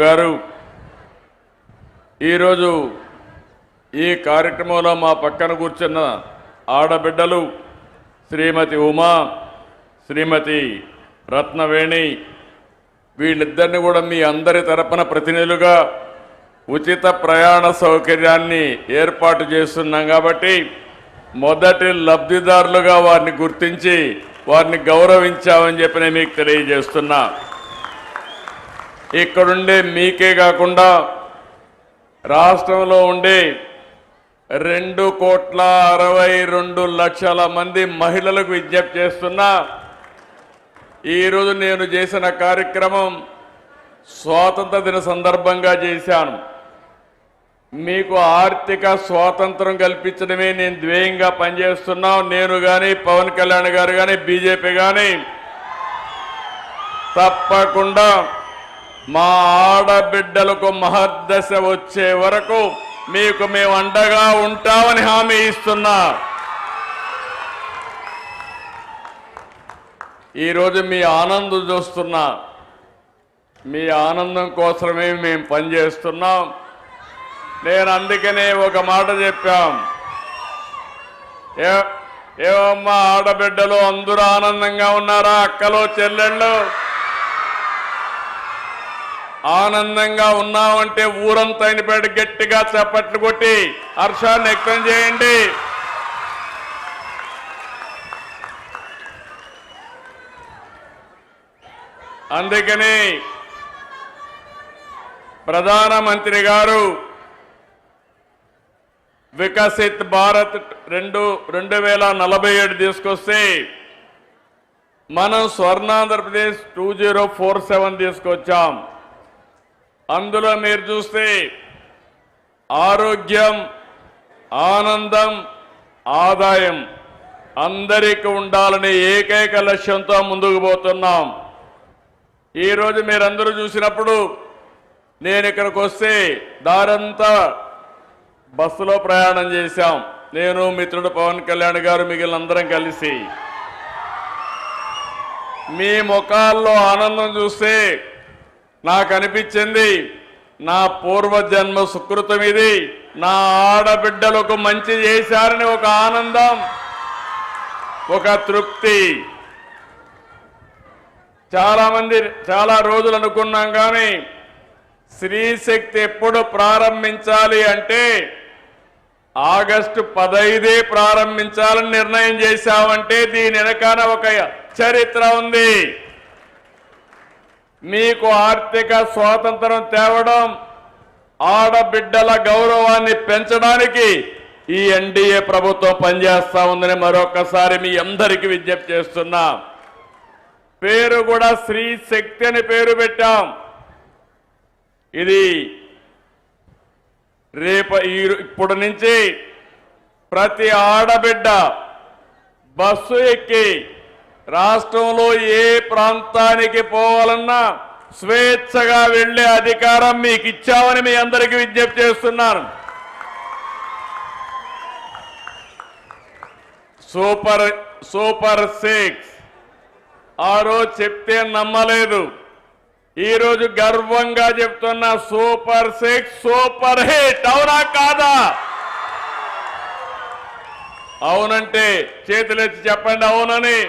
గారు ఈరోజు ఈ కార్యక్రమంలో మా పక్కన కూర్చున్న ఆడబిడ్డలు శ్రీమతి ఉమా, శ్రీమతి రత్నవేణి, వీళ్ళిద్దరిని కూడా మీ అందరి తరపున ప్రతినిధులుగా ఉచిత ప్రయాణ సౌకర్యాన్ని ఏర్పాటు చేస్తున్నాం కాబట్టి మొదటి లబ్ధిదారులుగా వారిని గుర్తించి వారిని గౌరవించామని చెప్పి నేను మీకు తెలియజేస్తున్నా. ఇక్కడుండే మీకే కాకుండా రాష్ట్రంలో ఉండే 2,62,00,000 మంది మహిళలకు విజ్ఞప్తి చేస్తున్నా. ఈరోజు నేను చేసిన కార్యక్రమం స్వాతంత్ర దిన సందర్భంగా చేశాను. మీకు ఆర్థిక స్వాతంత్రం కల్పించడమే నేను ధ్యేయంగా పనిచేస్తున్నా. నేను కానీ పవన్ కళ్యాణ్ గారు కానీ బీజేపీ కానీ తప్పకుండా మా ఆడబిడ్డలకు మహర్దశ వచ్చే వరకు మీకు మేము అండగా ఉంటామని హామీ ఇస్తున్నా. ఈరోజు మీ ఆనందం చూస్తున్నా. మీ ఆనందం కోసమే మేము పనిచేస్తున్నాం. నేను అందుకనే ఒక మాట చెప్పాం. ఏమమ్మా ఆడబిడ్డలు అందరూ ఆనందంగా ఉన్నారా? అక్కలు చెల్లెళ్ళు ఆనందంగా ఉన్నామంటే ఊరంతా అయినపేట గట్టిగా చప్పట్లు కొట్టి హర్షాన్ని వ్యక్తం చేయండి. అందుకని ప్రధానమంత్రి గారు వికసిత్ భారత్ 2047 తీసుకొస్తే మనం స్వర్ణాంధ్రప్రదేశ్ 2047 తీసుకొచ్చాం. అందులో మీరు చూస్తే ఆరోగ్యం, ఆనందం, ఆదాయం అందరికీ ఉండాలనే ఏకైక లక్ష్యంతో ముందుకు పోతున్నాం. ఈరోజు మీరందరూ చూసినప్పుడు నేను ఇక్కడికి వస్తే దారంతా బస్సులో ప్రయాణం చేశాం. నేను మిత్రుడు పవన్ కళ్యాణ్ గారు మిగిలినందరం కలిసి. మీ ముఖాల్లో ఆనందం చూస్తే నాకు అనిపించింది నా పూర్వజన్మ సుకృతం ఇది. నా ఆడబిడ్డలకు మంచి చేశారని ఒక ఆనందం, ఒక తృప్తి. చాలా రోజులు అనుకున్నాం కానీ స్త్రీ శక్తి ఎప్పుడు ప్రారంభించాలి అంటే ఆగస్టు 15 ప్రారంభించాలని నిర్ణయం చేశామంటే దీని వెనకాల ఒక చరిత్ర ఉంది. మీకు ఆర్థిక స్వాతంత్రం తేవడం, ఆడబిడ్డల గౌరవాన్ని పెంచడానికి ఈ ఎన్డీఏ ప్రభుత్వం పనిచేస్తా ఉందని మరొకసారి మీ అందరికీ విజ్ఞప్తి చేస్తున్నా. పేరు కూడా స్త్రీ శక్తి అని పేరు పెట్టాం. ఇది ఇప్పుడు నుంచి ప్రతి ఆడబిడ్డ బస్సు ఎక్కి రాష్ట్రంలో ఏ ప్రాంతానికి పోవాలన్నా స్వేచ్ఛగా వెళ్లే అధికారం మీకు ఇచ్చామని మీ అందరికీ విజ్ఞప్తి చేస్తున్నాను. సూపర్ 6 ఆ రోజు చెప్తే నమ్మలేదు. ఈరోజు గర్వంగా చెప్తున్నా సూపర్ 6 సూపర్ హిట్. అవునా కాదా? అవునంటే చేతులెత్తి చెప్పండి అవునని.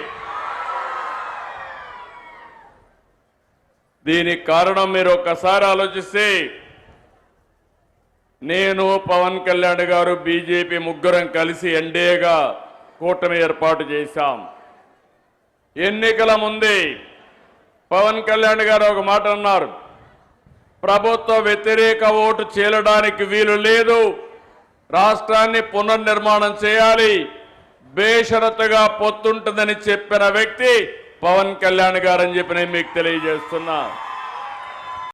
దీనికి కారణం మీరు ఒక్కసారి ఆలోచిస్తే నేను పవన్ కళ్యాణ్ గారు బీజేపీ ముగ్గురం కలిసి ఎన్డీఏగా కూటమి ఏర్పాటు చేశాం. ఎన్నికల ముందే పవన్ కళ్యాణ్ గారు ఒక మాట అన్నారు, ప్రభుత్వ వ్యతిరేక ఓటు చీలడానికి వీలు లేదు, రాష్ట్రాన్ని పునర్నిర్మాణం చేయాలి, బేషరతుగా పొత్తుంటుందని చెప్పిన వ్యక్తి పవన్ కళ్యాణ్ గారు అని చెప్పి నేను మీకు తెలియజేస్తున్నా.